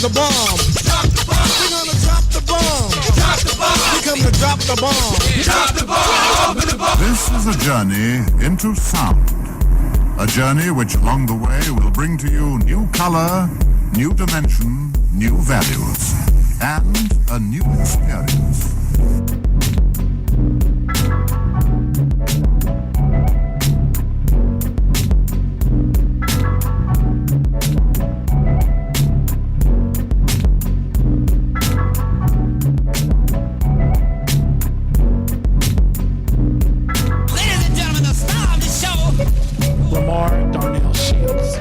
the bomb. Drop the bomb. We're gonna drop the bomb. Drop the bomb. We come to drop the bomb. Drop the bomb. This is a journey into sound. A journey which along the way will bring to you new color, new dimension, new values, and a new experience. LaMarr Darnell Shields.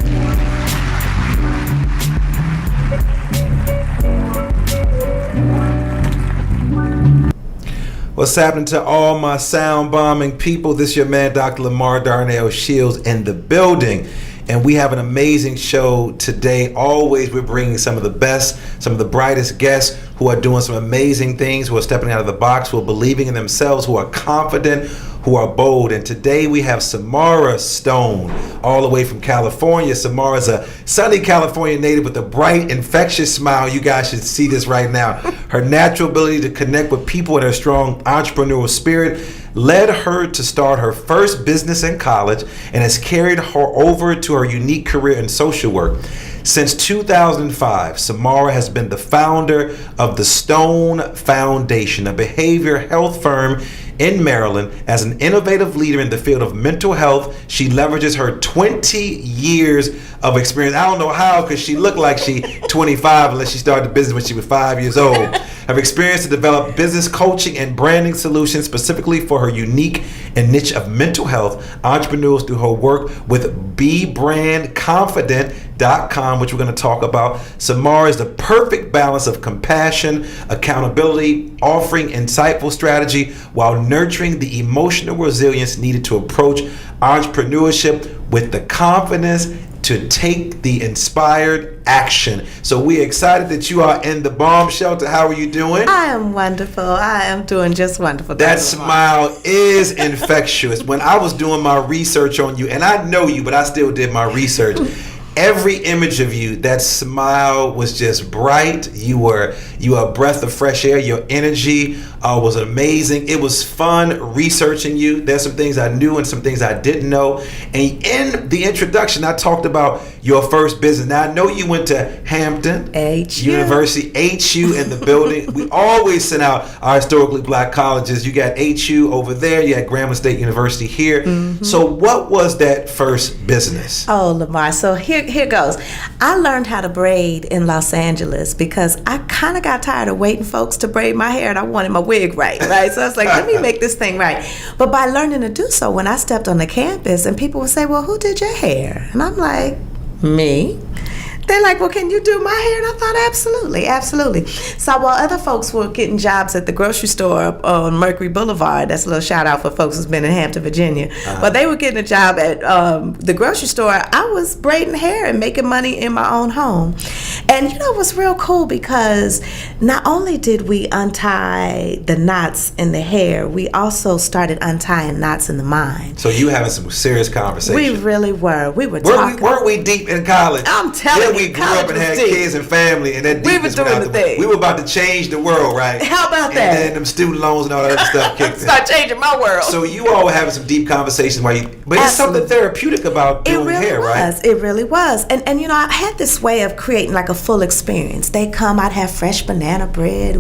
What's happening to all my sound bombing people? This is your man, Dr. LaMarr Darnell Shields, in the building. And we have an amazing show today. Always we're bringing some of the best, some of the brightest guests who are doing some amazing things, who are stepping out of the box, who are believing in themselves, who are confident, who are bold. And today we have Samara Stone, all the way from California. Samara is a sunny California native with a bright, infectious smile. You guys should see this right now. Her natural ability to connect with people and her strong entrepreneurial spirit led her to start her first business in college and has carried her over to her unique career in social work. Since 2005, Samara has been the founder of the Stone Foundation, a behavioral health firm in Maryland. As an innovative leader in the field of mental health, she leverages her 20 years of experience. I don't know how, because she looked like she 25 unless she started the business when she was 5 years old. Have experience to develop business coaching and branding solutions specifically for her unique and niche of mental health entrepreneurs through her work with BeBrandConfident.com, which we're going to talk about. Samara is the perfect balance of compassion, accountability, offering insightful strategy while nurturing the emotional resilience needed to approach entrepreneurship with the confidence to take the inspired action. So we're excited that you are in the bomb shelter. How are you doing? I am wonderful. I am doing just wonderful. That smile is infectious. When I was doing my research on you, and I know you, but I still did my research, every image of you, that smile was just bright. You were a breath of fresh air. Your energy was amazing. It was fun researching you. There's some things I knew and some things I didn't know. And in the introduction, I talked about your first business. Now, I know you went to Hampton University, HU in the building. We always send out our historically black colleges. You got HU over there. You had Grambling State University here. Mm-hmm. So what was that first business? Oh, LaMarr. So here goes. I learned how to braid in Los Angeles because I kind of got tired of waiting folks to braid my hair, and I wanted my wig right? So I was like, let me make this thing right. But by learning to do so, when I stepped on the campus and people would say, well, who did your hair? And I'm like, me. They're like, well, can you do my hair? And I thought, absolutely. So while other folks were getting jobs at the grocery store up on Mercury Boulevard, that's a little shout out for folks who's been in Hampton, Virginia. But they were getting a job at the grocery store. I was braiding hair and making money in my own home. And it was real cool because not only did we untie the knots in the hair, we also started untying knots in the mind. So you having some serious conversations. We really were. We were talking. Weren't we deep in college? I'm telling you. We grew up and had kids and family, and that we were doing the thing. We were about to change the world, right? How about that? And then them student loans and all that other stuff kicked in. Start changing my world. So you all were having some deep conversations but it's something therapeutic about doing hair, right? It really was. And I had this way of creating like a full experience. They'd come, I'd have fresh banana bread.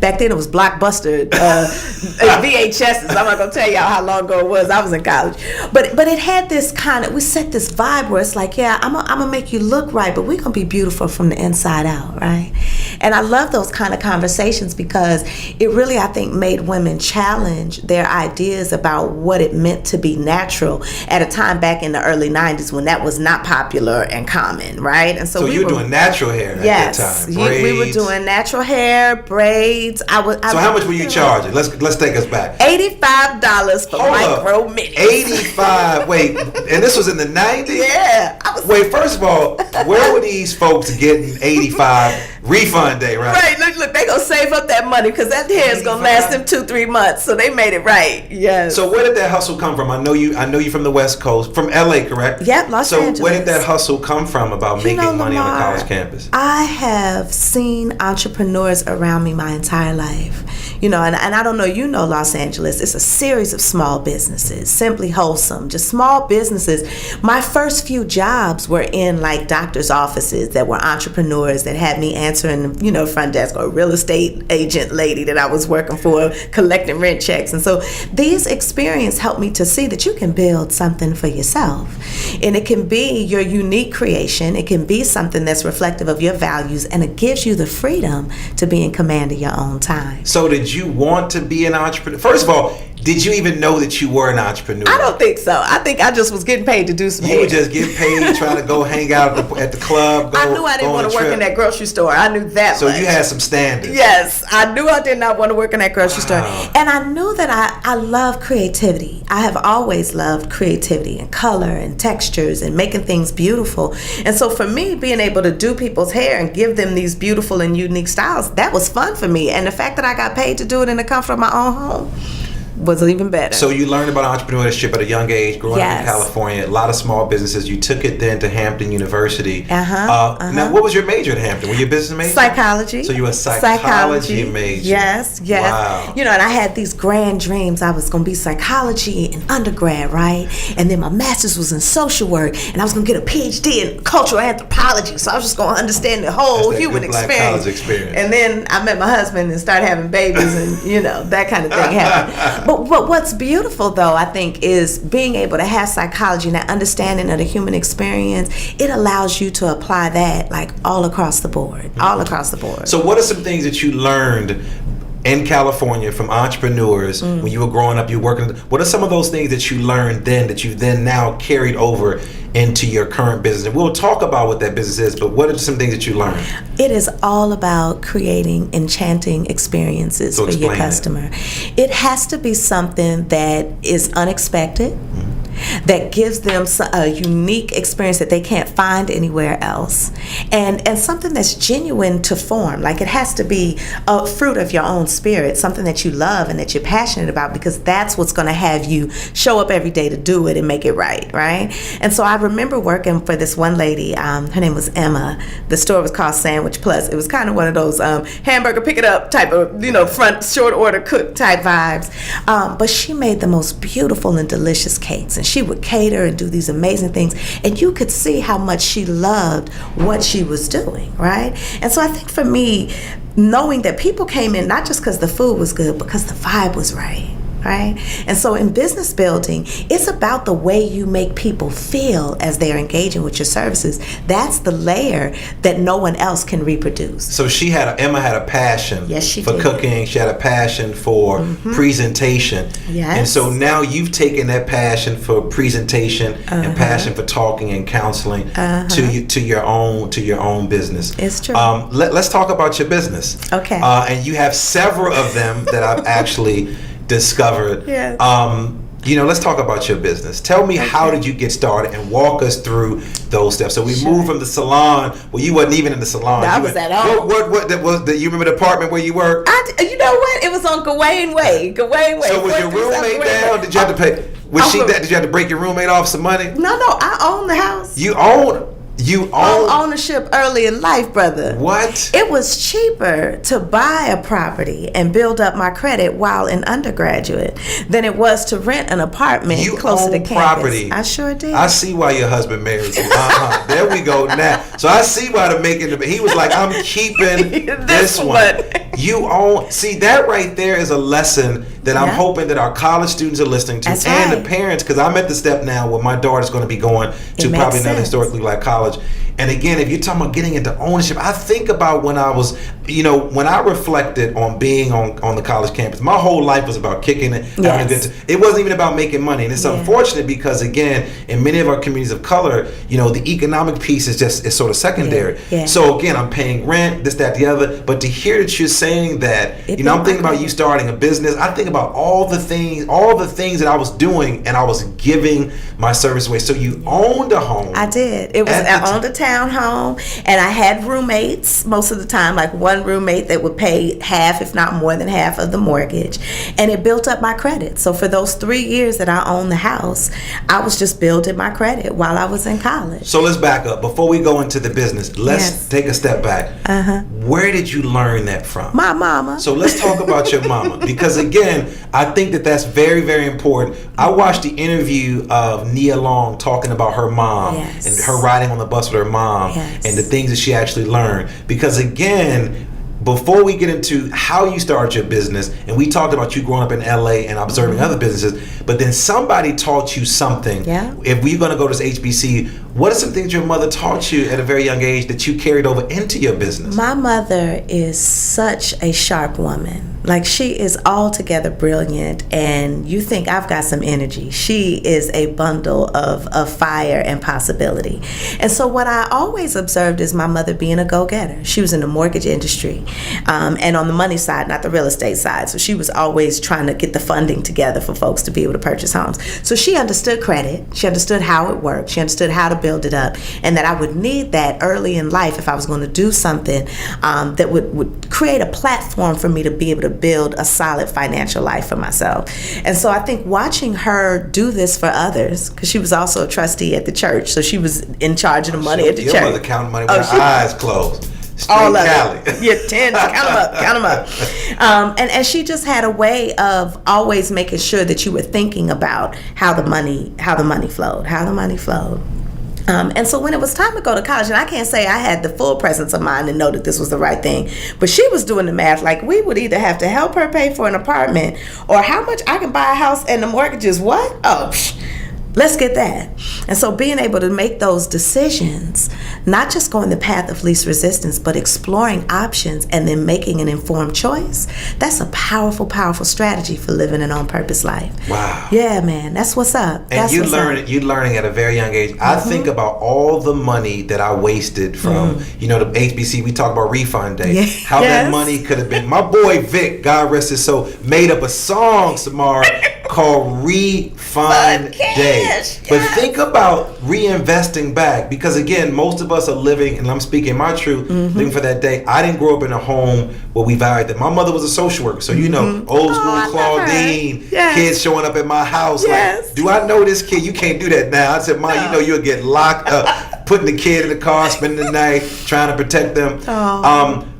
Back then it was Blockbuster VHSs. I'm not gonna tell y'all how long ago it was. I was in college, but it had this we set this vibe where it's like, yeah, I'm gonna make you look right, but we're going to be beautiful from the inside out, right? And I love those kind of conversations because it really, I think, made women challenge their ideas about what it meant to be natural at a time back in the early 90s when that was not popular and common, right? And so you were doing natural hair at that time? Yes, we were doing natural hair, braids. So how much were you charging? Let's take us back. $85 for micro minis. 85. Wait, and this was in the 90s? Yeah. Wait, first of all, where were these folks getting 85? refund day, right? Right, look, they gonna save up that money because that hair is gonna last them 2-3 months. So they made it right. Yes. So where did that hustle come from? I know you from the West Coast, from LA, correct? Yep, Los Angeles. So where did that hustle come from about making money on a college campus? I have seen entrepreneurs around me my entire life. And I don't know, Los Angeles, it's a series of small businesses, Simply Wholesome, just small businesses. My first few jobs were in like doctor's offices that were entrepreneurs that had me answering, front desk, or a real estate agent lady that I was working for, collecting rent checks. And so these experiences helped me to see that you can build something for yourself. And it can be your unique creation. It can be something that's reflective of your values, and it gives you the freedom to be in command of your own time. So did you want to be an entrepreneur? First of all, did you even know that you were an entrepreneur? I don't think so. I think I just was getting paid to do some hair. You were just getting paid, trying to go hang out at the club. I knew I didn't want to work in that grocery store. I knew that So much. you had some standards. Yes, I knew I did not want to work in that grocery store. And I knew that I love creativity. I have always loved creativity and color and textures and making things beautiful. And so for me, being able to do people's hair and give them these beautiful and unique styles, that was fun for me. And the fact that I got paid to do it in the comfort of my own home was even better. So you learned about entrepreneurship at a young age, growing up in California, a lot of small businesses. You took it then to Hampton University. Now, what was your major at Hampton? Were you a business major? Psychology. So you were a psychology major. Yes. Wow. And I had these grand dreams. I was going to be psychology in undergrad, right? And then my master's was in social work, and I was going to get a PhD in cultural anthropology. So I was just going to understand the whole human experience. And then I met my husband and started having babies, and that kind of thing happened. But what's beautiful, though, I think, is being able to have psychology and that understanding of the human experience. It allows you to apply that like all across the board, So what are some things that you learned in California from entrepreneurs when you were growing up, you were working? What are some of those things that you learned then that you then now carried over into your current business? And we'll talk about what that business is, but what are some things that you learned? It is all about creating enchanting experiences for your customer. It has to be something that is unexpected, that gives them a unique experience that they can't find anywhere else, and something that's genuine to form. Like, it has to be a fruit of your own spirit, something that you love and that you're passionate about, because that's what's going to have you show up every day to do it and make it right? And so I remember working for this one lady. Her name was Emma. The store was called Sandwich Plus. It was kind of one of those hamburger pick it up type of front short order cook type vibes, but she made the most beautiful and delicious cakes, and she would cater and do these amazing things, and you could see how much she loved what she was doing, right? And so I think for me, knowing that people came in not just because the food was good, because the vibe was right? And so in business building, it's about the way you make people feel as they're engaging with your services. That's the layer that no one else can reproduce. So Emma had a passion for cooking. She had a passion for presentation. Yes. And so now you've taken that passion for presentation and passion for talking and counseling to your own business. It's true. Let's talk about your business. Okay. And you have several of them that I've actually discovered. Yes. Let's talk about your business. Tell me, how did you get started, and walk us through those steps. So we moved from the salon. Well, you wasn't even in the salon. No, I was at home. What was you remember the apartment where you worked? You know what? It was on Gawain Way. So was your roommate down? Did you have to pay? Did you have to break your roommate off some money? No, I own the house. You own ownership early in life, brother. What? It was cheaper to buy a property and build up my credit while in undergraduate than it was to rent an apartment closer to campus. Property. I sure did. I see why your husband married you. There we go now. So I see why he was like, I'm keeping this one. You own. See, that right there is a lesson that I'm hoping that our college students are listening to. That's and right. The parents, because I'm at the step now where my daughter's going to be going to probably another historically black college. And again, if you're talking about getting into ownership, I think about when I was, when I reflected on being on the college campus, my whole life was about kicking it, having a good time. It wasn't even about making money. And it's unfortunate because, again, in many of our communities of color, the economic piece is sort sort of secondary. Yeah. So again, I'm paying rent, this, that, the other. But to hear that you're saying that, I'm thinking about you starting a business. I think about all the things that I was doing, and I was giving my service away. So you owned a home. I did. I owned a townhome, and I had roommates most of the time, like one roommate that would pay half, if not more than half, of the mortgage, and it built up my credit. So for those 3 years that I owned the house, I was just building my credit while I was in college. So let's back up. Before we go into the business, let's take a step back. Where did you learn that from? My mama. So let's talk about your mama, because again, I think that that's very, very important. I watched the interview of Nia Long talking about her mom and her riding on the bus with her mom and the things that she actually learned. Because again, before we get into how you started your business, and we talked about you growing up in LA and observing other businesses, but then somebody taught you something. Yeah. If we're going to go to this HBC, what are some things your mother taught you at a very young age that you carried over into your business? My mother is such a sharp woman. Like, she is altogether brilliant, and you think I've got some energy. She is a bundle of fire and possibility. And so what I always observed is my mother being a go-getter. She was in the mortgage industry, and on the money side, not the real estate side. So she was always trying to get the funding together for folks to be able to purchase homes. So she understood credit. She understood how it worked. She understood how to build it up, and that I would need that early in life if I was going to do something that would create a platform for me to be able to build a solid financial life for myself. And so I think watching her do this for others, because she was also a trustee at the church, so she was in charge of the money at the church. Your mother counted money with her eyes closed. All of it. Yeah, 10. Count them up. And she just had a way of always making sure that you were thinking about how the money flowed. And so when it was time to go to college, and I can't say I had the full presence of mind to know that this was the right thing, but she was doing the math. Like, we would either have to help her pay for an apartment, or how much I can buy a house and the mortgage is what? Oh, let's get that. And so being able to make those decisions, not just going the path of least resistance, but exploring options and then making an informed choice, that's a powerful, powerful strategy for living an on-purpose life. Wow. Yeah, man, that's what's up. And you learning at a very young age. I think about all the money that I wasted from, the HBC, we talk about refund day. How that money could have been. My boy Vic, God rest his soul, made up a song, Samara, called Refund Day. But think about reinvesting back, because again, most of us are living, and I'm speaking my truth, living for that day. I didn't grow up in a home where we valued that. My mother was a social worker, so old school Claudine, kids showing up at my house like, do I know this kid? You can't do that now. I said, Ma, you'll get locked up, putting the kid in the car, spending the night, trying to protect them.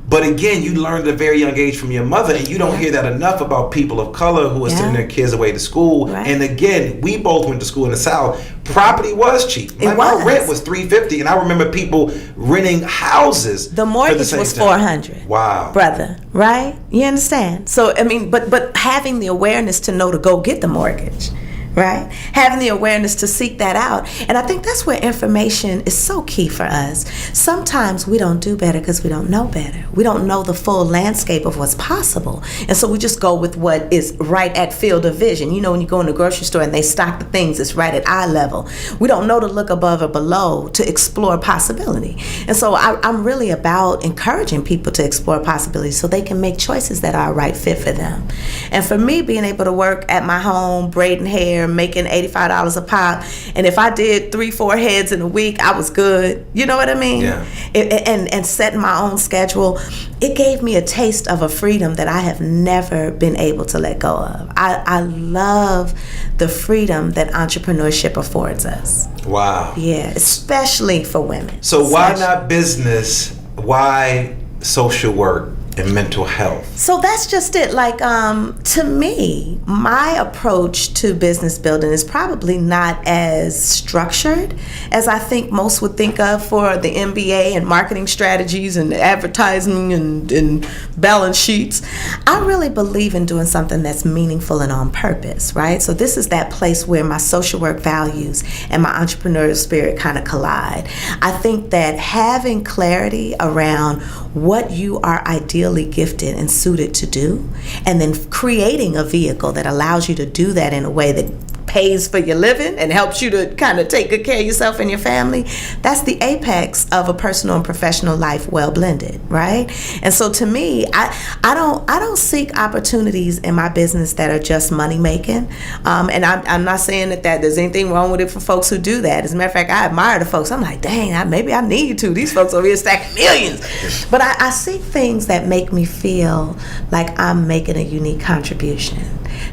But again, you learned at a very young age from your mother, and you don't hear that enough about people of color who are sending their kids away to school. Right. And again, we both went to school in the South. Property was cheap. My rent was $350, and I remember people renting houses. The mortgage was $400. Wow, brother, right? You understand? So I mean, but having the awareness to know to go get the mortgage. Right? Having the awareness to seek that out. And I think that's where information is so key for us. Sometimes we don't do better because we don't know better. We don't know the full landscape of what's possible. And so we just go with what is right at field of vision. When you go in the grocery store and they stock the things that's right at eye level. We don't know to look above or below to explore possibility. And so I'm really about encouraging people to explore possibilities so they can make choices that are a right fit for them. And for me, being able to work at my home, braiding hair, making $85 a pop, and if I did 3-4 heads in a week, I was good. You know what I mean? Yeah. And setting my own schedule, it gave me a taste of a freedom that I have never been able to let go of. I love the freedom that entrepreneurship affords us. Wow. Yeah, especially for women. So why not business? Why social work and mental health? So that's just it. Like, to me, my approach to business building is probably not as structured as I think most would think of for the MBA and marketing strategies and advertising and balance sheets. I really believe in doing something that's meaningful and on purpose, right? So this is that place where my social work values and my entrepreneurial spirit kind of collide. I think that having clarity around what you are ideally gifted and suited to do, and then creating a vehicle that allows you to do that in a way that pays for your living and helps you to kind of take good care of yourself and your family, that's the apex of a personal and professional life well blended, right? And so to me, I don't seek opportunities in my business that are just money making. And I'm not saying that there's anything wrong with it for folks who do that. As a matter of fact, I admire the folks. I'm like, dang, maybe I need to. These folks over here stacking millions. But I seek things that make me feel like I'm making a unique contribution.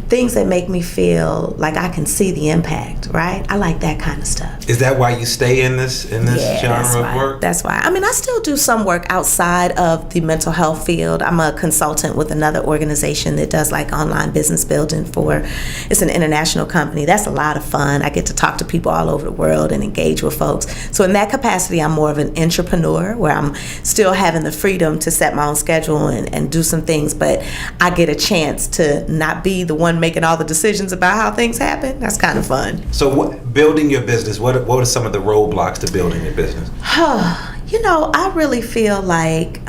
Things that make me feel like I can see the impact, right? I like that kind of stuff. Is that why you stay in this genre of work? That's why. I mean, I still do some work outside of the mental health field. I'm a consultant with another organization that does like online business building it's an international company. That's a lot of fun. I get to talk to people all over the world and engage with folks. So in that capacity, I'm more of an entrepreneur where I'm still having the freedom to set my own schedule and do some things, but I get a chance to not be the one making all the decisions about how things happen. That's kind of fun. So building your business, what are some of the roadblocks to building your business? I really feel like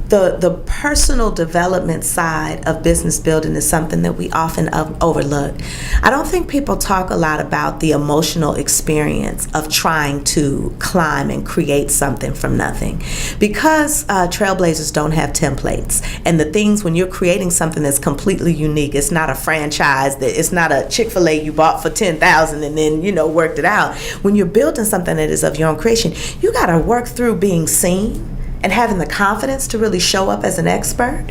the personal development side of business building is something that we often overlook. I don't think people talk a lot about the emotional experience of trying to climb and create something from nothing. Because trailblazers don't have templates, and the things when you're creating something that's completely unique, it's not a franchise, it's not a Chick-fil-A you bought for $10,000 and then worked it out. When you're building something that is of your own creation, you got to work through being seen and having the confidence to really show up as an expert.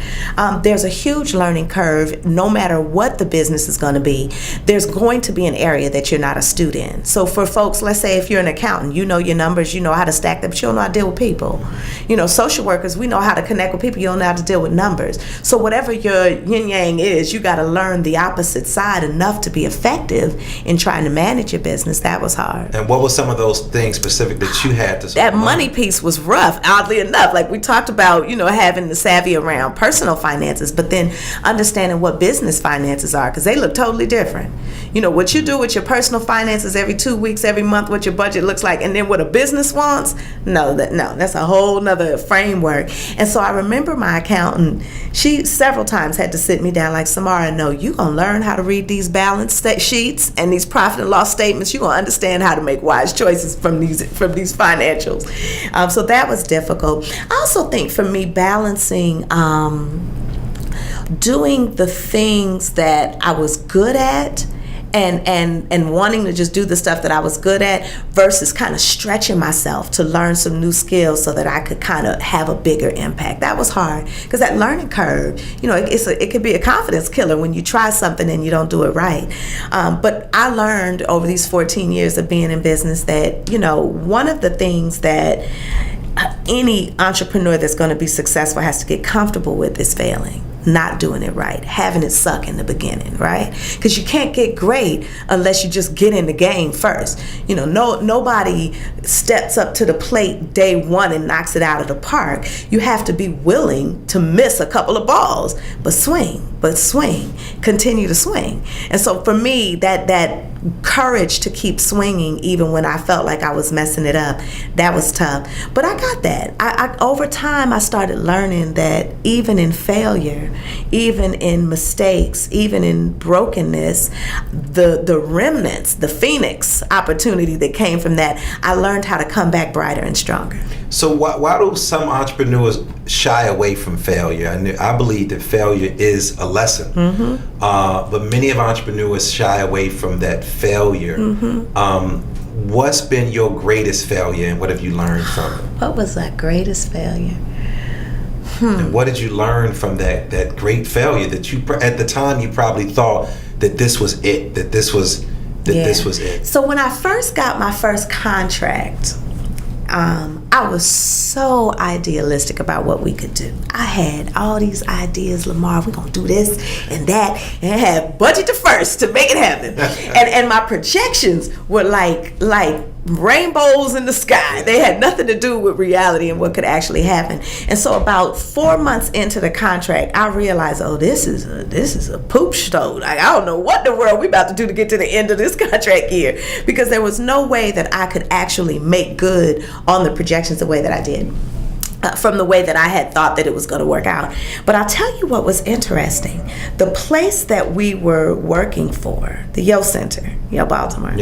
There's a huge learning curve. No matter what the business is going to be, there's going to be an area that you're not astute in. So for folks, let's say if you're an accountant, you know your numbers, you know how to stack them, but you don't know how to deal with people. Social workers, we know how to connect with people, you don't know how to deal with numbers. So whatever your yin-yang is, you got to learn the opposite side enough to be effective in trying to manage your business. That was hard. And what were some of those things specific that you had to That money piece was rough, oddly enough. Like we talked about, having the savvy around personal finances, but then understanding what business finances are, because they look totally different. What you do with your personal finances every 2 weeks, every month, what your budget looks like, and then what a business wants, that's a whole nother framework. And so I remember my accountant, she several times had to sit me down like, Samara, no, you're going to learn how to read these balance sheets and these profit and loss statements. You're going to understand how to make wise choices from these financials. So that was difficult. I also think for me, balancing doing the things that I was good at and wanting to just do the stuff that I was good at versus kind of stretching myself to learn some new skills so that I could kind of have a bigger impact. That was hard because that learning curve, it could be a confidence killer when you try something and you don't do it right. But I learned over these 14 years of being in business that, one of the things that any entrepreneur that's going to be successful has to get comfortable with is failing, not doing it right, having it suck in the beginning, right? Because you can't get great unless you just get in the game first. Nobody steps up to the plate day one and knocks it out of the park. You have to be willing to miss a couple of balls, but swing, continue to swing. And so for me, that courage to keep swinging even when I felt like I was messing it up, that was tough. But I got that. I over time, I started learning that even in failure, even in mistakes, even in brokenness, the remnants, the phoenix opportunity that came from that, I learned how to come back brighter and stronger. So why do some entrepreneurs shy away from failure? I believe that failure is a lesson, but many of entrepreneurs shy away from that failure. What's been your greatest failure, and what have you learned from it? What was that greatest failure? And what did you learn from that great failure that you, at the time, you probably thought that this was it, this was it? So when I first got my first contract, I was so idealistic about what we could do. I had all these ideas, LaMarr, we're going to do this and that, and have budget to first to make it happen. and my projections were like rainbows in the sky. They had nothing to do with reality and what could actually happen. And so about 4 months into the contract, I realized, this is a poop show. Like, I don't know what in the world we about to do to get to the end of this contract year, because there was no way that I could actually make good on the projections the way that I did. from the way that I had thought that it was going to work out. But I'll tell you what was interesting. The place that we were working for, the Yo Center, Yo Baltimore,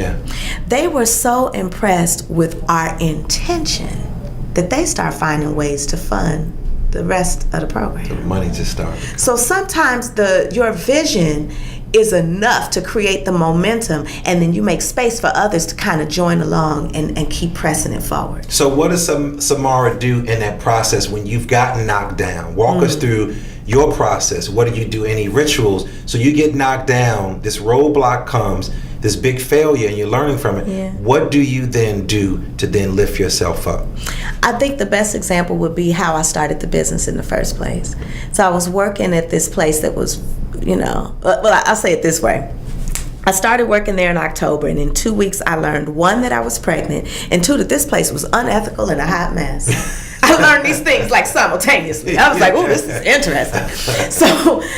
they were so impressed with our intention that they start finding ways to fund the rest of the program. The money just started. So sometimes your vision is enough to create the momentum, and then you make space for others to kind of join along and keep pressing it forward. So what does Samara do in that process when you've gotten knocked down? Walk us through your process. What do you do? Any rituals? So you get knocked down, this roadblock comes, this big failure, and you're learning from it. Yeah. What do you then do to then lift yourself up? I think the best example would be how I started the business in the first place. So I was working at this place that was, I'll say it this way. I started working there in October, and in 2 weeks I learned, 1, that I was pregnant, and 2, that this place was unethical and a hot mess. I learned these things like simultaneously. I was like, "Oh, this is interesting."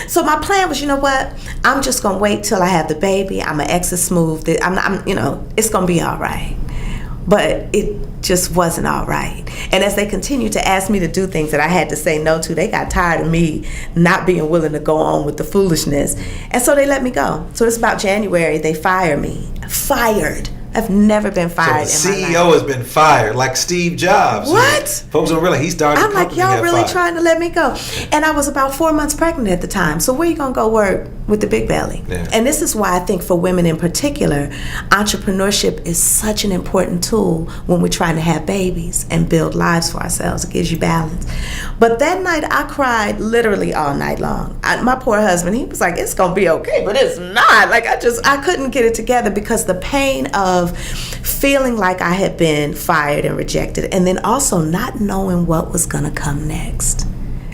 So my plan was, you know what? I'm just gonna wait till I have the baby. I'm gonna exit smooth. It's gonna be all right. But it just wasn't all right. And as they continued to ask me to do things that I had to say no to, they got tired of me not being willing to go on with the foolishness. And so they let me go. So it's about January, they fired me. Fired. I've never been fired So the in my CEO life. has been fired, like Steve Jobs. What? Folks don't realize he started the I'm like, company, y'all got really fired. trying to let me go? And I was about 4 months pregnant at the time. So where you gonna go work with the big belly? Yeah. And this is why I think for women in particular, entrepreneurship is such an important tool when we're trying to have babies and build lives for ourselves. It gives you balance. But that night I cried literally all night long. My poor husband, he was like, it's gonna be okay, but it's not. Like I couldn't get it together because the pain of feeling like I had been fired and rejected, and then also not knowing what was gonna come next.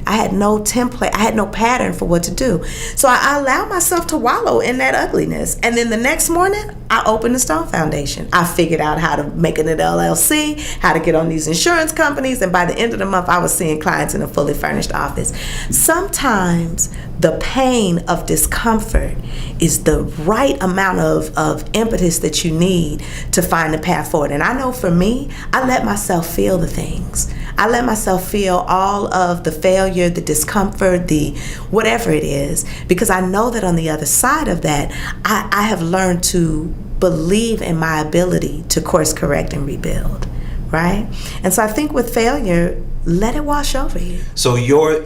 I had no template, I had no pattern for what to do. So I allowed myself to wallow in that ugliness. And then the next morning, I opened the Stone Foundation. I figured out how to make it an LLC, how to get on these insurance companies, and by the end of the month, I was seeing clients in a fully furnished office. Sometimes the pain of discomfort is the right amount of impetus that you need to find the path forward. And I know for me, I let myself feel the things. I let myself feel all of the failure, the discomfort, the whatever it is, because I know that on the other side of that, I have learned to believe in my ability to course correct and rebuild, right? And so I think with failure, let it wash over you. So your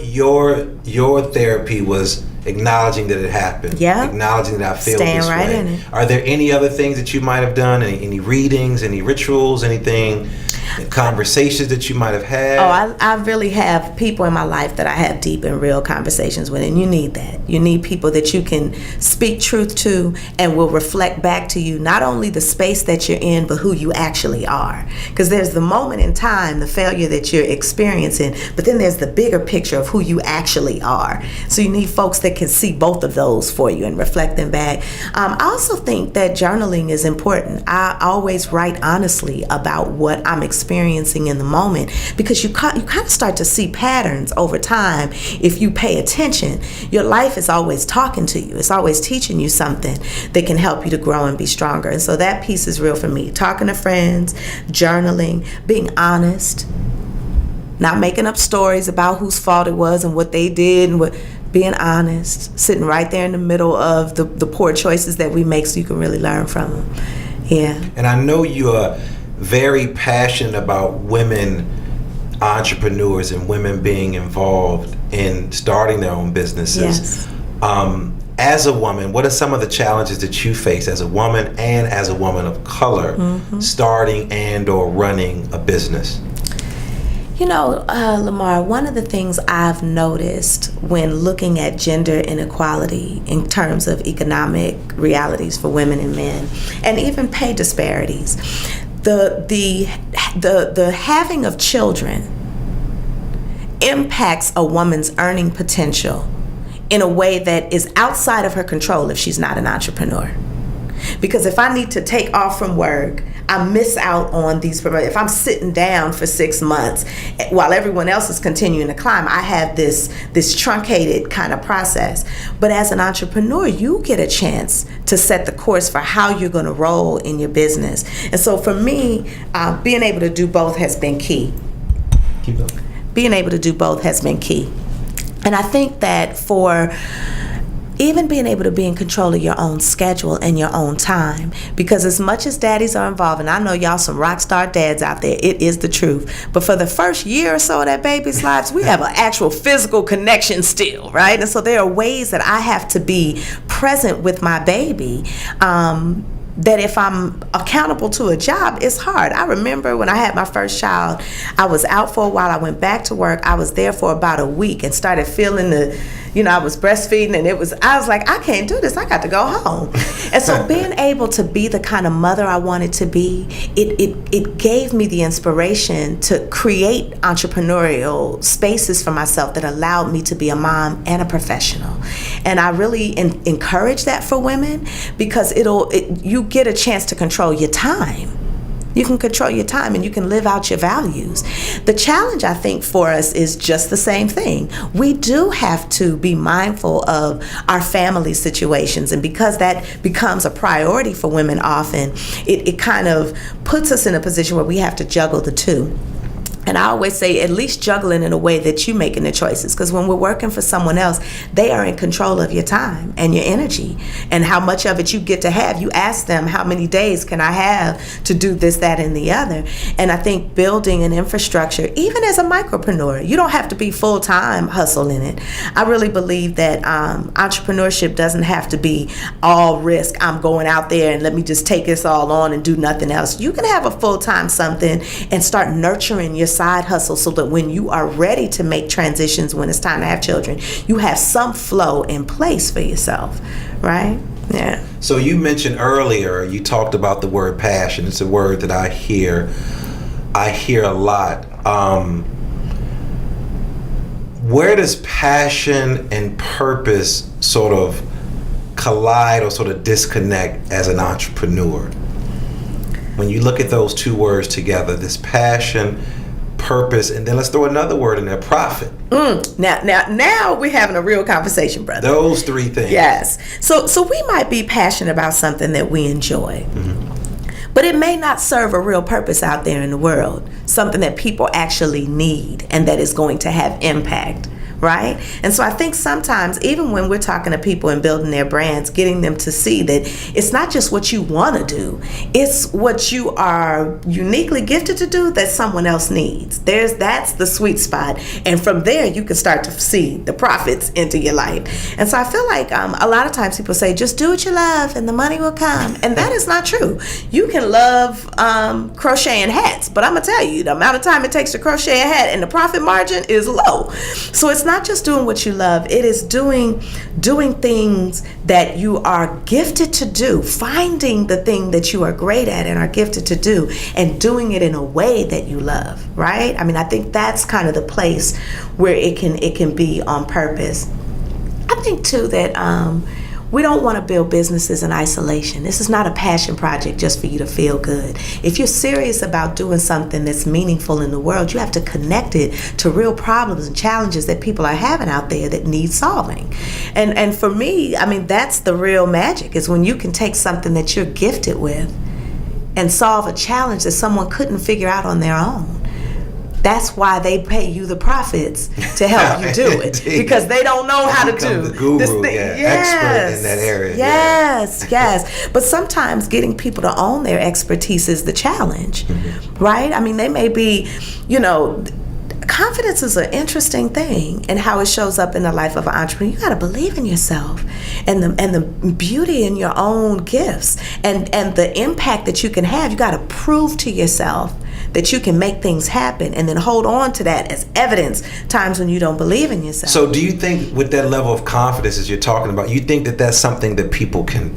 therapy was acknowledging that it happened. Yeah. Acknowledging that I feel Staying this right way. in it. Are there any other things that you might have done? Any readings, any rituals, anything, conversations that you might have had? Oh, I really have people in my life that I have deep and real conversations with, and you need that. You need people that you can speak truth to and will reflect back to you not only the space that you're in, but who you actually are. Because there's the moment in time, the failure that you're experiencing, but then there's the bigger picture of who you actually are. So you need folks that can see both of those for you and reflect them back. I also think that journaling is important. I always write honestly about what I'm experiencing in the moment, because you kind of start to see patterns over time if you pay attention. Your life is always talking to you. It's always teaching you something that can help you to grow and be stronger. And so that piece is real for me. Talking to friends, journaling, being honest, not making up stories about whose fault it was and what they did, and being honest, sitting right there in the middle of the poor choices that we make so you can really learn from them. Yeah. And I know you are very passionate about women entrepreneurs and women being involved in starting their own businesses. Yes. As a woman, what are some of the challenges that you face as a woman and as a woman of color starting and or running a business? You know, LaMarr, one of the things I've noticed when looking at gender inequality in terms of economic realities for women and men, and even pay disparities, the having of children impacts a woman's earning potential in a way that is outside of her control if she's not an entrepreneur. Because if I need to take off from work, I miss out on these. If I'm sitting down for 6 months while everyone else is continuing to climb, I have this truncated kind of process. But as an entrepreneur, you get a chance to set the course for how you're going to roll in your business. And so for me, being able to do both has been key. Keep going. being able to do both has been key. And I think that for even being able to be in control of your own schedule and your own time, because as much as daddies are involved, and I know y'all some rock star dads out there, it is the truth, but for the first year or so of that baby's lives, we have an actual physical connection still, right? And so there are ways that I have to be present with my baby, that if I'm accountable to a job, it's hard. I remember when I had my first child, I was out for a while. I went back to work. I was there for about a week and started feeling I was breastfeeding, and I was like, I can't do this. I got to go home. And so being able to be the kind of mother I wanted to be, it gave me the inspiration to create entrepreneurial spaces for myself that allowed me to be a mom and a professional. And I really encourage that for women, because you get a chance to control your time. You can control your time and you can live out your values. The challenge, I think, for us is just the same thing. We do have to be mindful of our family situations, and because that becomes a priority for women often, it kind of puts us in a position where we have to juggle the two. And I always say, at least juggling in a way that you making the choices. Because when we're working for someone else, they are in control of your time and your energy and how much of it you get to have. You ask them, how many days can I have to do this, that, and the other? And I think building an infrastructure, even as a micropreneur, you don't have to be full-time hustle in it. I really believe that entrepreneurship doesn't have to be all risk. I'm going out there and let me just take this all on and do nothing else. You can have a full-time something and start nurturing your side hustle so that when you are ready to make transitions, when it's time to have children, you have some flow in place for yourself, right? Yeah. So you mentioned earlier, you talked about the word passion. It's a word that I hear a lot. Where does passion and purpose sort of collide or sort of disconnect as an entrepreneur? When you look at those two words together, this passion, purpose, and then let's throw another word in there, profit. Now we're having a real conversation, brother. Those three things. Yes. So we might be passionate about something that we enjoy. Mm-hmm. But it may not serve a real purpose out there in the world, something that people actually need and that is going to have impact. Right? And so I think sometimes, even when we're talking to people and building their brands, getting them to see that it's not just what you want to do, it's what you are uniquely gifted to do that someone else needs. That's the sweet spot. And from there, you can start to see the profits into your life. And so I feel like a lot of times people say, just do what you love and the money will come. And that is not true. You can love crocheting hats, but I'm going to tell you, the amount of time it takes to crochet a hat and the profit margin is low. So it's not just doing what you love, it is doing things that you are gifted to do, finding the thing that you are great at and are gifted to do, and doing it in a way that you love, right? I mean, I think that's kind of the place where it can be on purpose. I think too that we don't want to build businesses in isolation. This is not a passion project just for you to feel good. If you're serious about doing something that's meaningful in the world, you have to connect it to real problems and challenges that people are having out there that need solving. And for me, I mean, that's the real magic, is when you can take something that you're gifted with and solve a challenge that someone couldn't figure out on their own. That's why they pay you the profits to help you do it, because they don't know how to do the guru, this thing. Expert in that area. Yes. But sometimes getting people to own their expertise is the challenge, right? I mean, they may be, confidence is an interesting thing, and how it shows up in the life of an entrepreneur. You got to believe in yourself and the beauty in your own gifts and the impact that you can have. You got to prove to yourself that you can make things happen, and then hold on to that as evidence times when you don't believe in yourself. So do you think with that level of confidence as you're talking about, you think that that's something that people can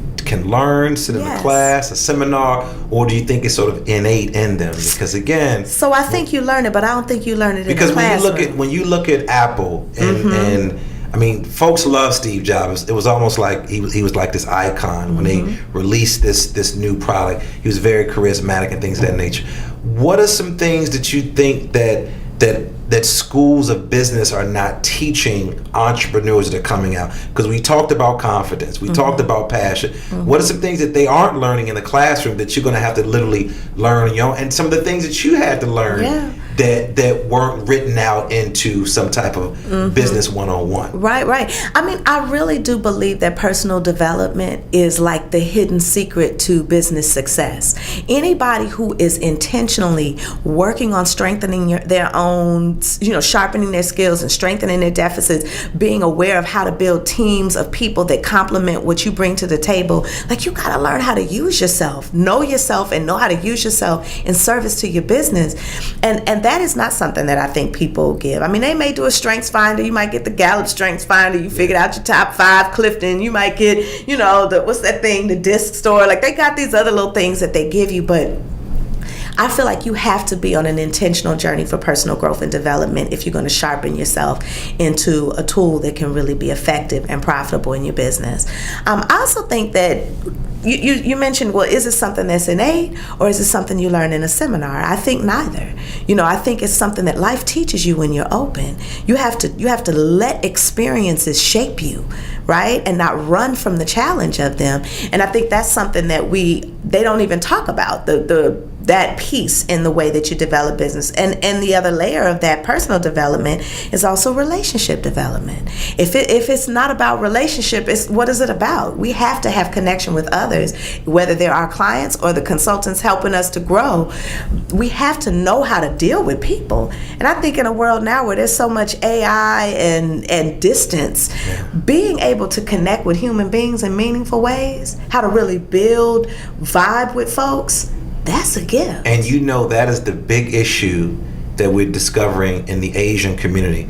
learn, sit in a class, a seminar, or do you think it's sort of innate in them? Because again... So I think you learn it, but I don't think you learn it in the classroom. Because when you look at Apple and I mean, folks love Steve Jobs. It was almost like he was like this icon when they released this new product. He was very charismatic and things of that nature. What are some things that you think that schools of business are not teaching entrepreneurs that are coming out? Because we talked about confidence, we talked about passion. What are some things that they aren't learning in the classroom that you're going to have to literally learn on your own, and some of the things that you had to learn that weren't written out into some type of business 101. Right. I mean, I really do believe that personal development is like the hidden secret to business success. Anybody who is intentionally working on strengthening their own, sharpening their skills and strengthening their deficits, being aware of how to build teams of people that complement what you bring to the table, like you got to learn how to use yourself, know yourself, and know how to use yourself in service to your business. And that is not something that I think people give. I mean, they may do a strengths finder. You might get the Gallup strengths finder. You figured out your top 5, Clifton. You might get, what's that thing, the disc store. Like, they got these other little things that they give you, but I feel like you have to be on an intentional journey for personal growth and development if you're going to sharpen yourself into a tool that can really be effective and profitable in your business. I also think that you mentioned, well, is it something that's innate or is it something you learn in a seminar? I think neither. I think it's something that life teaches you when you're open. You have to let experiences shape you, right? And not run from the challenge of them. And I think that's something that they don't even talk about, that piece in the way that you develop business. And the other layer of that personal development is also relationship development. If it's not about relationship, what is it about? We have to have connection with others, whether they're our clients or the consultants helping us to grow. We have to know how to deal with people. And I think in a world now where there's so much AI and distance, being able to connect with human beings in meaningful ways, how to really vibe with folks, that's a gift. And that is the big issue that we're discovering in the Asian community.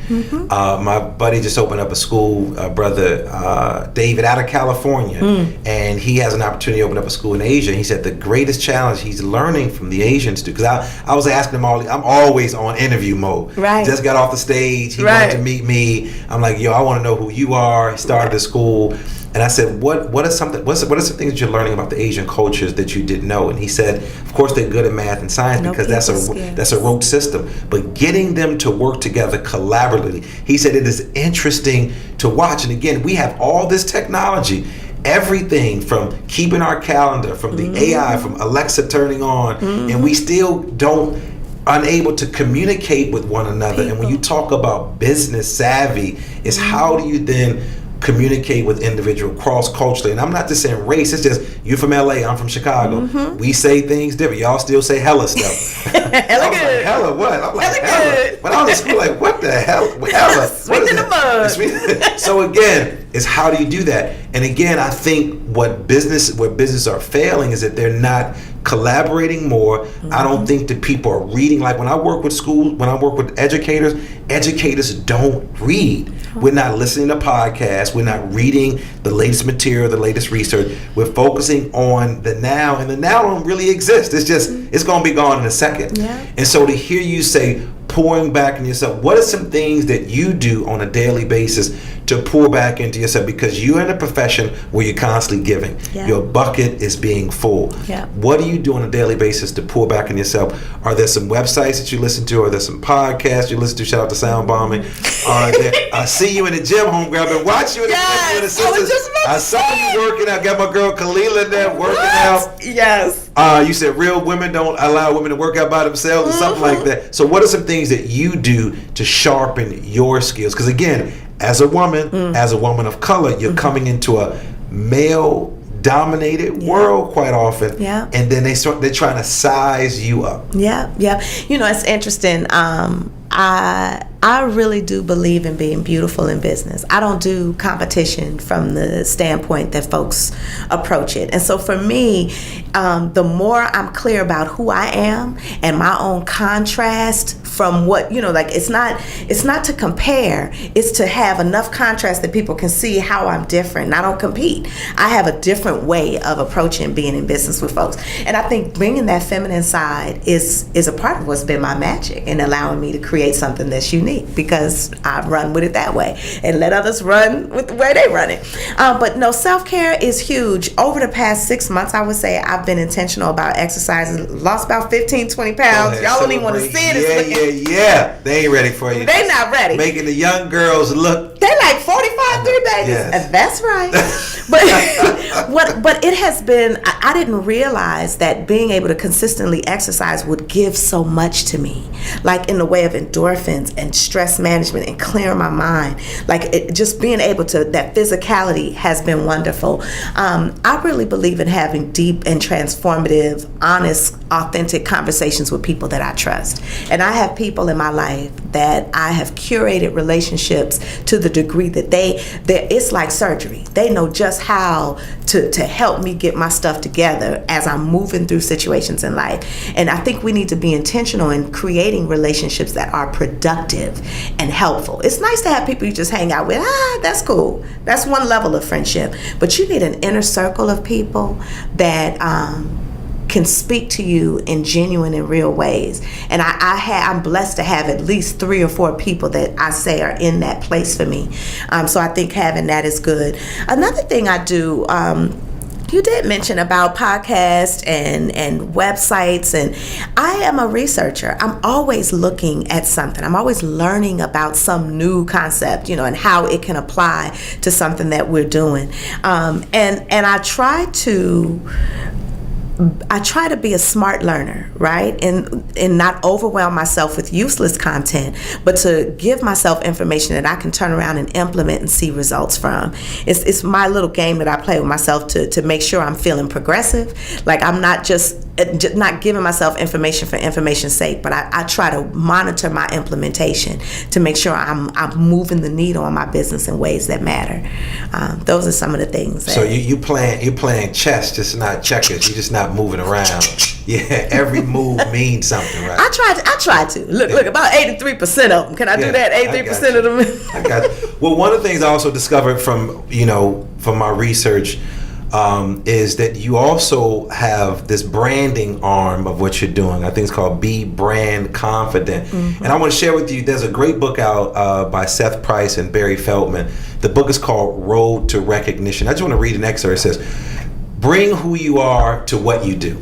My buddy just opened up a school, brother David, out of California, and he has an opportunity to open up a school in Asia. He said the greatest challenge he's learning from the Asians too, because I was asking him I'm always on interview mode. Right. Just got off the stage. He wanted to meet me. I'm like, I want to know who you are. He started the school. And I said, what are some things that you're learning about the Asian cultures that you didn't know? And he said, of course they're good at math and science because that's a rote system. But getting them to work together collaboratively, he said it is interesting to watch. And again, we have all this technology, everything from keeping our calendar, from the AI, from Alexa turning on, and we still unable to communicate with one another. And when you talk about business savvy, is how do you then communicate with individual cross-culturally? And I'm not just saying race, it's just you're from LA, I'm from Chicago. We say things different. Y'all still say hella stuff. Hella good. Like, hella what? I'm like, hella good. But I was like, what the hell? Hella. Sweet in the mud. So again, is how do you do that? And again, I think what business are failing is that they're not collaborating more. I don't think that people are reading. Like when I work with schools, when I work with educators don't read. We're not listening to podcasts. We're not reading the latest material, the latest research. We're focusing on the now, and the now don't really exist. It's going to be gone in a second. Yeah. And so to hear you say pouring back in yourself, what are some things that you do on a daily basis to pour back into yourself? Because you're in a profession where you're constantly giving. Yeah. Your bucket is being full. Yeah. What do you do on a daily basis to pour back in yourself? Are there some websites that you listen to? Are there some podcasts you listen to? Shout out to Sound Bombing. I see you in the gym, homegirl. I've been watching you in the gym with the sisters. I saw you working out. Got my girl Kalila in there working out. Yes. You said real women don't allow women to work out by themselves or something like that. So what are some things that you do to sharpen your skills? Because again, as a woman of color, you're coming into a male dominated world quite often, and then they're trying to size you up. It's interesting. I really do believe in being beautiful in business. I don't do competition from the standpoint that folks approach it. And so for me, the more I'm clear about who I am and my own contrast from what, it's not to compare, it's to have enough contrast that people can see how I'm different. And I don't compete. I have a different way of approaching being in business with folks. And I think bringing that feminine side is a part of what's been my magic and allowing me to create something that's unique, because I run with it that way and let others run with the way they run it. But no, self-care is huge. Over the past 6 months, I would say I've been intentional about exercising, lost about 15, 20 pounds. Y'all don't even want to see it. Yeah. They ain't ready for you. They not ready. Making the young girls look. They like 45 got 3 babies. Yes. That's right. But it has been, I didn't realize that being able to consistently exercise would give so much to me, like in the way of endorphins and stress management and clearing my mind. Like just being able to, that physicality has been wonderful. I really believe in having deep and transformative, honest, authentic conversations with people that I trust. And I have people in my life that I have curated relationships to the degree that it's like surgery. They know just how to help me get my stuff together as I'm moving through situations in life. And I think we need to be intentional in creating relationships that are productive and helpful. It's nice to have people you just hang out with. That's cool. That's one level of friendship. But you need an inner circle of people that can speak to you in genuine and real ways. And I'm blessed to have at least 3 or 4 people that I say are in that place for me. So I think having that is good. Another thing I do, you did mention about podcasts and websites, and I am a researcher. I'm always looking at something. I'm always learning about some new concept, and how it can apply to something that we're doing. And I try to be a smart learner, right? And not overwhelm myself with useless content, but to give myself information that I can turn around and implement and see results from. It's my little game that I play with myself to make sure I'm feeling progressive. Like I'm not just not giving myself information for information's sake, but I try to monitor my implementation to make sure I'm moving the needle on my business in ways that matter. Those are some of the things. So you're playing chess, just not checkers. You're just not moving around. Yeah, every move means something, right? I try to. Look, about 83% of them. Can I do that? 83% of them. I got you. Well, one of the things I also discovered from my research is that you also have this branding arm of what you're doing. I think it's called Be Brand Confident. Mm-hmm. And I want to share with you, there's a great book out by Seth Price and Barry Feldman. The book is called Road to Recognition. I just want to read an excerpt. It says, bring who you are to what you do.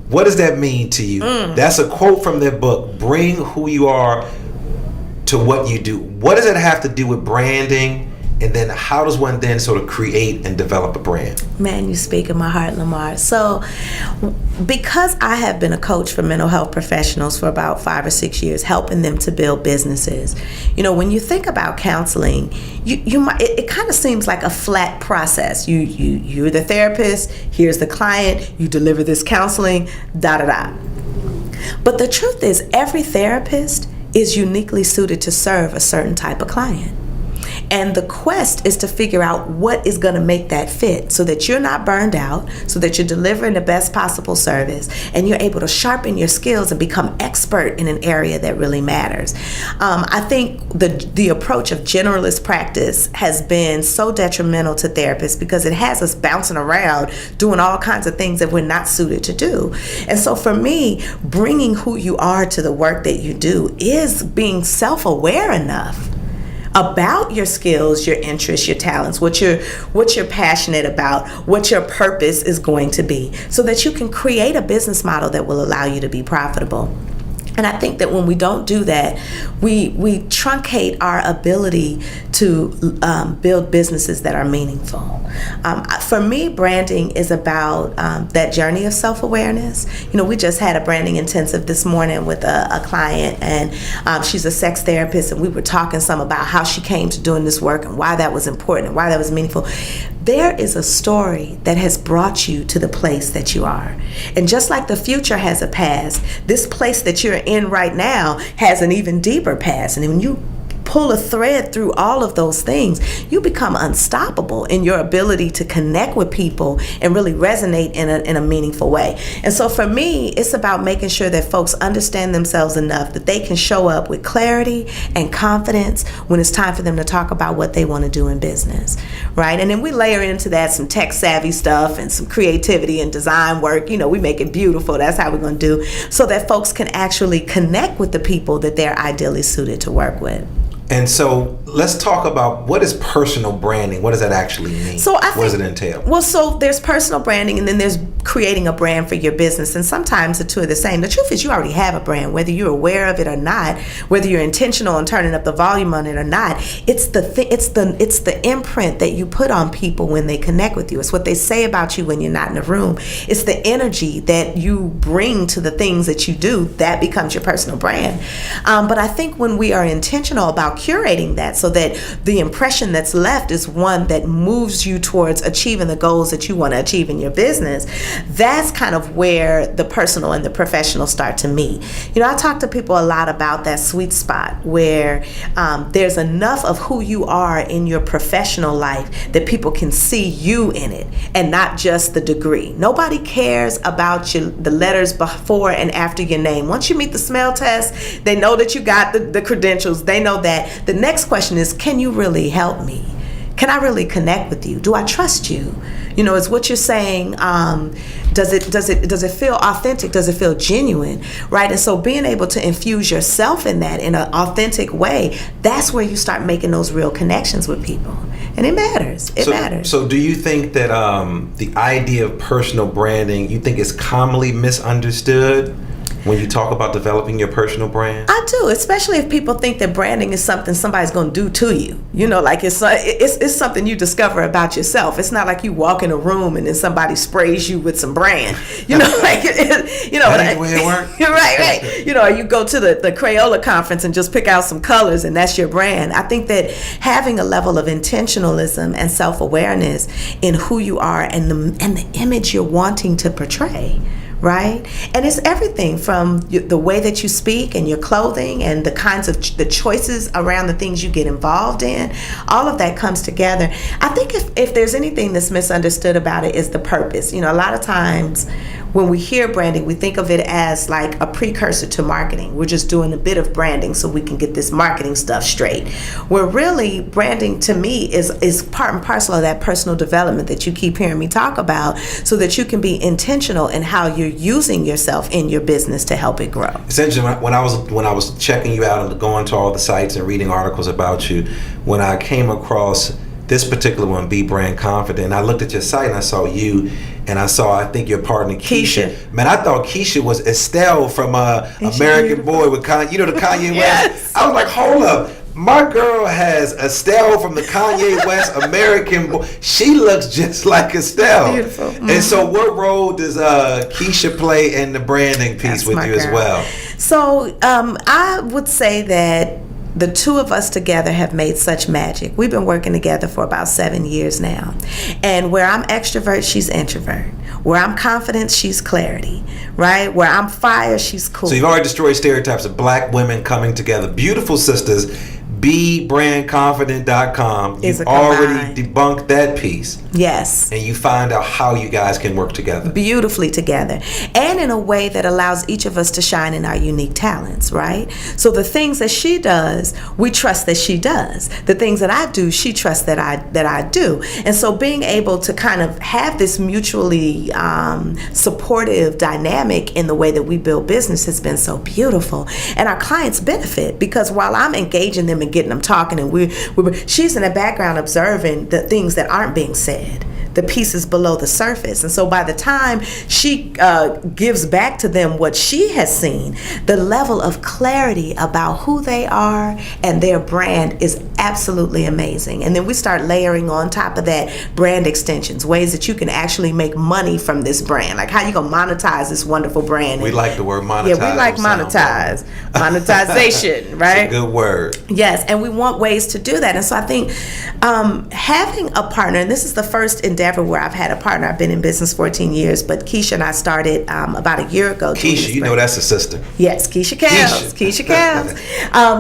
What does that mean to you? That's a quote from their book. Bring who you are to what you do. What does it have to do with branding? And then how does one then sort of create and develop a brand? Man, you speak in my heart, LaMarr. So because I have been a coach for mental health professionals for about 5 or 6 years, helping them to build businesses, when you think about counseling, it kind of seems like a flat process. You're the therapist, here's the client, you deliver this counseling, da-da-da. But the truth is, every therapist is uniquely suited to serve a certain type of client. And the quest is to figure out what is going to make that fit so that you're not burned out, so that you're delivering the best possible service, and you're able to sharpen your skills and become expert in an area that really matters. I think the approach of generalist practice has been so detrimental to therapists because it has us bouncing around doing all kinds of things that we're not suited to do. And so for me, bringing who you are to the work that you do is being self-aware enough about your skills, your interests, your talents, what you're passionate about, what your purpose is going to be, so that you can create a business model that will allow you to be profitable. And I think that when we don't do that, we truncate our ability to build businesses that are meaningful. For me, branding is about that journey of self-awareness. We just had a branding intensive this morning with a client, and she's a sex therapist, and we were talking some about how she came to doing this work and why that was important and why that was meaningful. There is a story that has brought you to the place that you are. And just like the future has a past, this place that you're in right now has an even deeper past. And when you pull a thread through all of those things, you become unstoppable in your ability to connect with people and really resonate in a meaningful way. And so for me, it's about making sure that folks understand themselves enough that they can show up with clarity and confidence when it's time for them to talk about what they want to do in business, right? And then we layer into that some tech savvy stuff and some creativity and design work. We make it beautiful. That's how we're going to do, so that folks can actually connect with the people that they're ideally suited to work with. And so let's talk about what is personal branding. What does that actually mean? So what does it entail? Well, so there's personal branding, and then there's creating a brand for your business. And sometimes the two are the same. The truth is, you already have a brand, whether you're aware of it or not, whether you're intentional in turning up the volume on it or not. It's the imprint that you put on people when they connect with you. It's what they say about you when you're not in the room. It's the energy that you bring to the things that you do that becomes your personal brand. But I think when we are intentional about curating that, so that the impression that's left is one that moves you towards achieving the goals that you want to achieve in your business, that's kind of where the personal and the professional start to meet. You know, I talk to people a lot about that sweet spot where there's enough of who you are in your professional life that people can see you in it and not just the degree. Nobody cares about the letters before and after your name. Once you meet the smell test, they know that you got the credentials. They know that. The next question is, can you really help me? Can I really connect with you? Do I trust you? You know, is what you're saying, does it feel authentic? Does it feel genuine? Right? And so being able to infuse yourself in that in an authentic way, that's where you start making those real connections with people. And it matters. It matters. So do you think that the idea of personal branding, you think is commonly misunderstood when you talk about developing your personal brand? I do, especially if people think that branding is something somebody's going to do to you. You know, like it's something you discover about yourself. It's not like you walk in a room and then somebody sprays you with some brand. You know, like you know, that ain't the way it works. right. You know, or you go to the Crayola conference and just pick out some colors and that's your brand. I think that having a level of intentionalism and self-awareness in who you are and the image you're wanting to portray. Right? And it's everything from the way that you speak and your clothing and the kinds of the choices around the things you get involved in. All of that comes together. I think if there's anything that's misunderstood about it is the purpose. You know, a lot of times when we hear branding, we think of it as like a precursor to marketing. We're just doing a bit of branding so we can get this marketing stuff straight. Where really branding to me is part and parcel of that personal development that you keep hearing me talk about, so that you can be intentional in how you're using yourself in your business to help it grow. Essentially, when I was checking you out and going to all the sites and reading articles about you, when I came across this particular one, Be Brand Confident, I looked at your site and I saw you, and I think your partner Keisha. Man, I thought Keisha was Estelle from American Boy with Kanye, you know, the Kanye Yes. West. I was like, hold up. My girl has Estelle from the Kanye West American Boy. She looks just like Estelle. Beautiful. Mm-hmm. And so what role does Keisha play in the branding piece with you as well? So I would say that the two of us together have made such magic. We've been working together for about 7 years now. And where I'm extrovert, she's introvert. Where I'm confident, she's clarity. Right? Where I'm fire, she's cool. So you've already destroyed stereotypes of black women coming together. Beautiful sisters. BeBrandConfident.com. You've already debunked that piece. Yes. And you find out how you guys can work together. Beautifully together. And in a way that allows each of us to shine in our unique talents, right? So the things that she does, we trust that she does. The things that I do, she trusts that I do. And so being able to kind of have this mutually supportive dynamic in the way that we build business has been so beautiful. And our clients benefit because while I'm engaging them and getting them talking, and she's in the background observing the things that aren't being said, the pieces below the surface. And so by the time she gives back to them what she has seen, the level of clarity about who they are and their brand is absolutely amazing. And then we start layering on top of that brand extensions, ways that you can actually make money from this brand. Like how you gonna monetize this wonderful brand. We like the word monetize. Yeah, we like monetize. Monetization, right? It's a good word. Yes, and we want ways to do that. And so I think having a partner, and this is the first endeavor where I've had a partner. I've been in business 14 years, but Keisha and I started about a year ago. Keisha, you know that's a sister. Yes, Keisha Kells.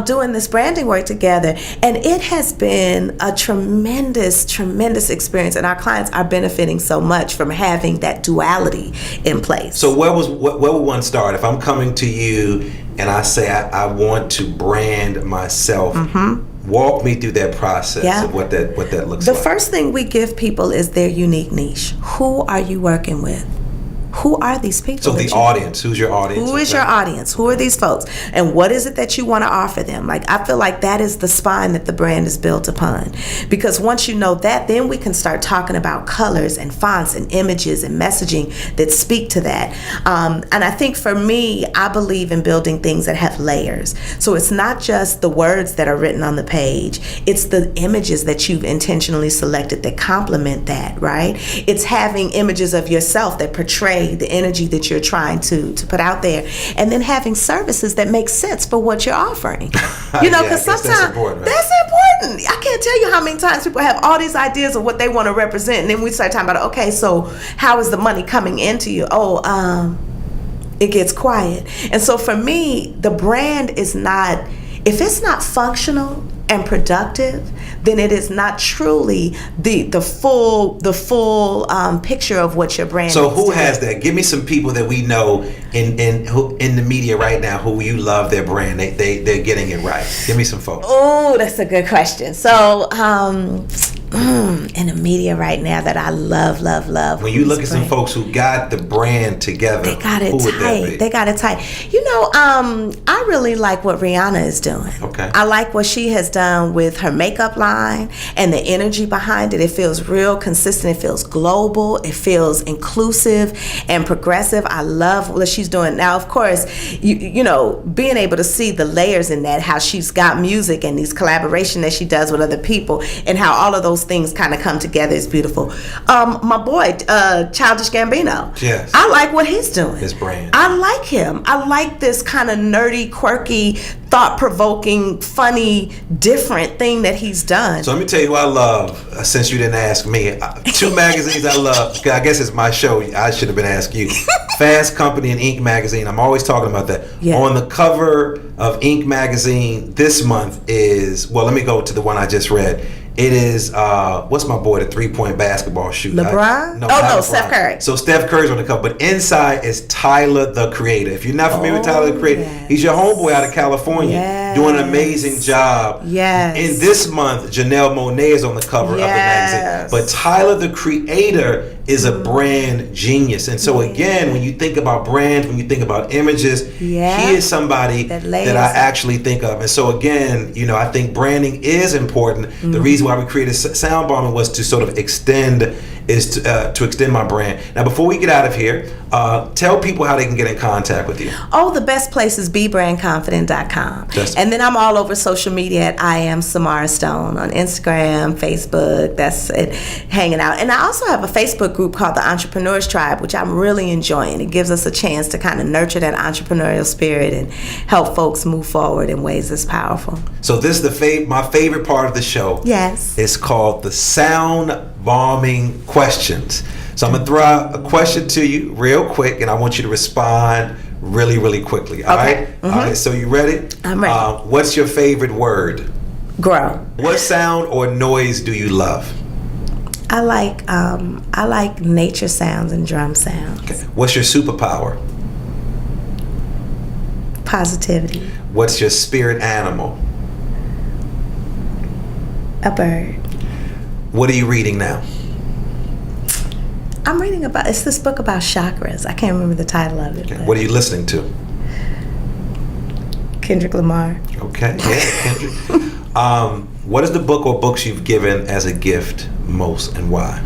Doing this branding work together. And it has been a tremendous, tremendous experience. And our clients are benefiting so much from having that duality in place. So where would one start? If I'm coming to you and I say I want to brand myself, walk me through that process of what that looks like. The first thing we give people is their unique niche. Who are you working with? who are these people? So the audience, who's your audience? Who is your audience? Who are these folks? And what is it that you want to offer them? Like, I feel like that is the spine that the brand is built upon. Because once you know that, then we can start talking about colors and fonts and images and messaging that speak to that. And I think for me, I believe in building things that have layers. So it's not just the words that are written on the page. It's the images that you've intentionally selected that complement that, right? It's having images of yourself that portray the energy that you're trying to put out there, and then having services that make sense for what you're offering. You know, because sometimes that's important. I can't tell you how many times people have all these ideas of what they want to represent, and then we start talking about, okay, so how is the money coming into you? It gets quiet. And so for me, the brand is not, if it's not functional and productive, then it is not truly the full picture of what your brand is. So who has that? Give me some people that we know in the media right now who you love their brand. They're getting it right. Give me some folks. Oh, that's a good question. So in the media right now that I love. When you look at some folks who got the brand together, they got it who would that be? tight. They got it tight. You know, I really like what Rihanna is doing. Okay. I like what she has done with her makeup line and the energy behind it. It feels real consistent. It feels global. It feels inclusive and progressive. I love what she's doing. Now, of course, you know, being able to see the layers in that, how she's got music and these collaboration that she does with other people, and how all of those things kind of come together is beautiful. My boy, Childish Gambino. Yes. I like what he's doing. His brand. I like him. I like this kind of nerdy, quirky, thought-provoking, funny, different thing that he's done. So let me tell you who I love, since you didn't ask me. Two magazines I love. I guess it's my show. I should have been asking you. Fast Company and Inc. magazine. I'm always talking about that. Yeah. On the cover of Inc. magazine this month is, well, let me go to the one I just read. It is, what's my boy, the three-point basketball shooter? LeBron? No, Steph Curry. So Steph Curry's on the cover, but inside is Tyler, the Creator. If you're not familiar with Tyler, the Creator, he's your homeboy out of California, doing an amazing job. Yes. In this month, Janelle Monáe is on the cover of the magazine. But Tyler, the Creator, is a brand genius. And so again, when you think about brands, when you think about images, he is somebody that I actually think of. And so again, you know, I think branding is important. The reason why we created Sound Bombing was to sort of extend my brand. Now, before we get out of here, tell people how they can get in contact with you. Oh, the best place is bebrandconfident.com. And then I'm all over social media at I am Samara Stone on Instagram, Facebook. That's it, hanging out. And I also have a Facebook group called the Entrepreneurs Tribe, which I'm really enjoying. It gives us a chance to kind of nurture that entrepreneurial spirit and help folks move forward in ways that's powerful. So this is my favorite part of the show. Yes. It's called the Sound Bombing Questions. So I'm going to throw out a question to you real quick, and I want you to respond really, really quickly. All right? All right, so you ready? I'm ready. What's your favorite word? Grow. What sound or noise do you love? I like nature sounds and drum sounds. Okay. What's your superpower? Positivity. What's your spirit animal? A bird. What are you reading now? I'm reading it's this book about chakras. I can't remember the title of it. Okay. What are you listening to? Kendrick Lamar. Okay, yeah, Kendrick. What is the book or books you've given as a gift most, and why?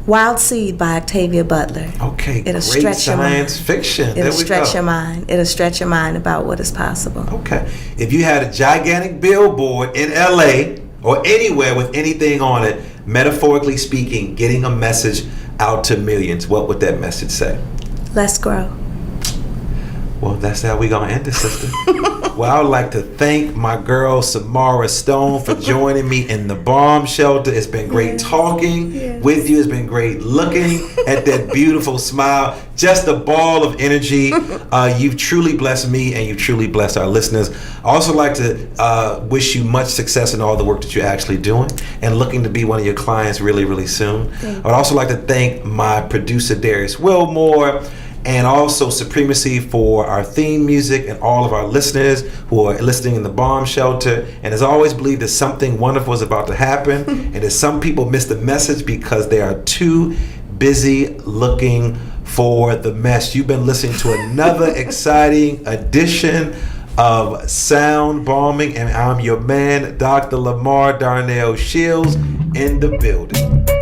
Wild Seed by Octavia Butler. Okay, It'll great stretch your mind. science fiction. It'll stretch your mind. It'll stretch your mind about what is possible. Okay. If you had a gigantic billboard in LA or anywhere with anything on it, metaphorically speaking, getting a message out to millions, what would that message say? Let's grow. Well, that's how we're going to end this, sister. Well, I would like to thank my girl, Samara Stone, for joining me in the bomb shelter. It's been great talking with you. It's been great looking at that beautiful smile. Just a ball of energy. You've truly blessed me, and you've truly blessed our listeners. I also like to wish you much success in all the work that you're actually doing, and looking to be one of your clients really, really soon. I would also like to thank my producer, Darius Wilmore, and also Supremacy for our theme music, and all of our listeners who are listening in the bomb shelter. And as always, believe that something wonderful is about to happen, and that some people miss the message because they are too busy looking for the mess. You've been listening to another exciting edition of Sound Bombing, and I'm your man, Dr. LaMarr Darnell Shields, in the building.